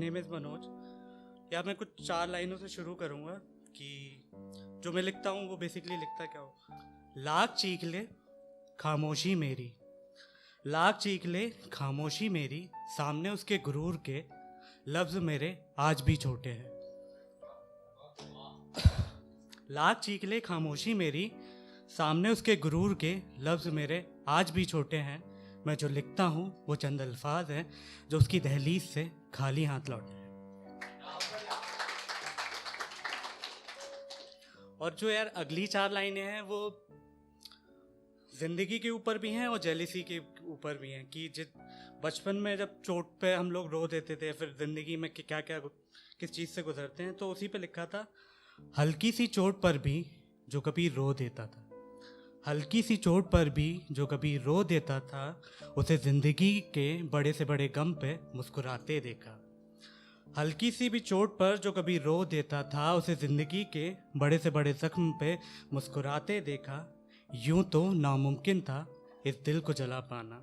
Name is Manoj. यार मैं कुछ 4 लाइनों से शुरू करूँगा कि जो मैं लिखता हूँ वो बेसिकली लिखता क्या हो। लाख चीख ले खामोशी मेरी, लाख चीख ले खामोशी मेरी, सामने उसके गुरूर के लफ्ज़ मेरे आज भी छोटे हैं। लाख चीख ले खामोशी मेरी, सामने उसके गुरूर के लफ्ज़ मेरे आज भी छोटे हैं। मैं जो लिखता हूँ वो चंद अल्फाज हैं जो उसकी दहलीज से खाली हाथ लौटे हैं। और जो यार अगली 4 लाइनें हैं वो ज़िंदगी के ऊपर भी हैं और जेलिसी के ऊपर भी हैं कि जिस बचपन में जब चोट पे हम लोग रो देते थे, फिर ज़िंदगी में क्या क्या किस चीज़ से गुजरते हैं, तो उसी पे लिखा था हल्की सी चोट पर भी जो कभी रो देता था, हल्की सी चोट पर भी जो कभी रो देता था, उसे ज़िंदगी के बड़े से बड़े गम पे मुस्कुराते देखा। हल्की सी भी चोट पर जो कभी रो देता था, उसे ज़िंदगी के बड़े से बड़े ज़ख्म पे मुस्कुराते देखा। यूं तो नामुमकिन था इस दिल को जला पाना,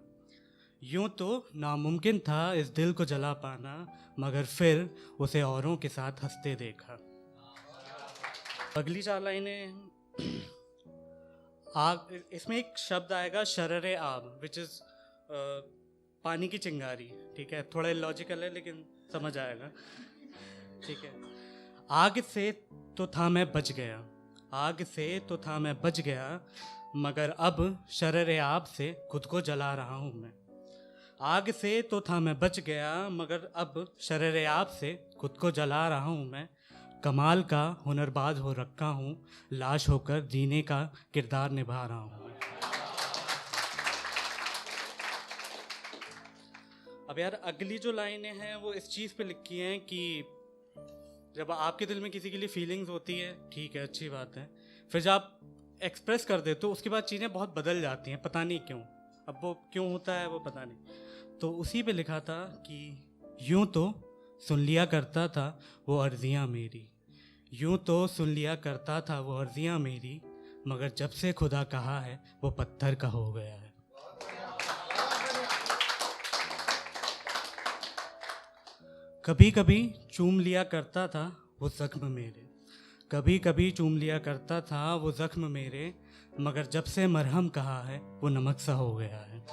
यूं तो नामुमकिन था इस दिल को जला पाना, मगर फिर उसे औरों के साथ हंसते देखा। अगली 4 लाइनें आग, इसमें एक शब्द आएगा शररे आब, विच इज़ पानी की चिंगारी। ठीक है, थोड़ा लॉजिकल है लेकिन समझ आएगा। ठीक है। आग से तो था मैं बच गया, आग से तो था मैं बच गया, मगर अब शररे आब से खुद को जला रहा हूँ मैं। आग से तो था मैं बच गया, मगर अब शररे आब से खुद को जला रहा हूँ मैं। कमाल का हुनरबाज हो रखा हूँ, लाश होकर जीने का किरदार निभा रहा हूँ। अब यार अगली जो लाइनें हैं वो इस चीज़ पे लिखी हैं कि जब आपके दिल में किसी के लिए फीलिंग्स होती है, ठीक है, अच्छी बात है, फिर जब आप एक्सप्रेस कर देते हो उसके बाद चीज़ें बहुत बदल जाती हैं, पता नहीं क्यों। अब वो क्यों होता है वो पता नहीं। तो उसी पे लिखा था कि यूं तो सुन लिया करता था वो अर्जियाँ मेरी, यूं तो सुन लिया करता था वो अर्जियाँ मेरी, मगर जब से खुदा कहा है वो पत्थर का हो गया है। कभी कभी चूम लिया करता था वो ज़ख्म मेरे, कभी कभी चूम लिया करता था वो ज़ख्म मेरे, मगर जब से मरहम कहा है वो नमक सा हो गया है।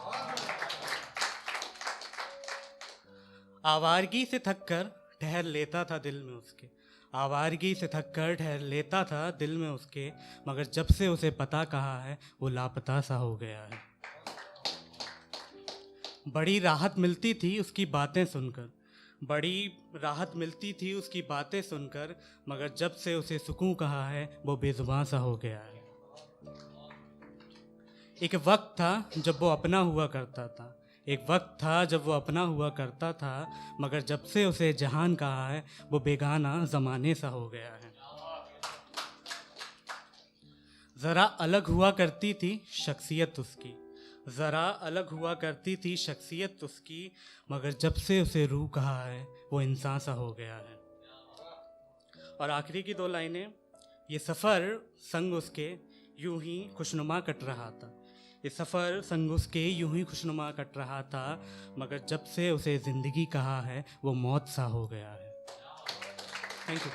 आवारगी से थक कर ठहर लेता था दिल में उसके, आवारगी से थक कर ठहर लेता था दिल में उसके, मगर जब से उसे पता कहा है वो लापता सा हो गया है। बड़ी राहत मिलती थी उसकी बातें सुनकर, बड़ी राहत मिलती थी उसकी बातें सुनकर, मगर जब से उसे सुकून कहा है वो बेजुबान सा हो गया है। एक वक्त था जब वो अपना हुआ करता था, एक वक्त था जब वो अपना हुआ करता था, मगर जब से उसे जहान कहा है वो बेगाना ज़माने सा हो गया है। ज़रा अलग हुआ करती थी शख्सियत उसकी, ज़रा अलग हुआ करती थी शख्सियत उसकी, मगर जब से उसे रूह कहा है वो इंसान सा हो गया है। और आखिरी की 2 लाइनें, ये सफ़र संग उसके यूं ही खुशनुमा कट रहा था, ये सफ़र संग उसके यूं ही खुशनुमा कट रहा था, मगर जब से उसे ज़िंदगी कहा है वो मौत सा हो गया है। Thank you.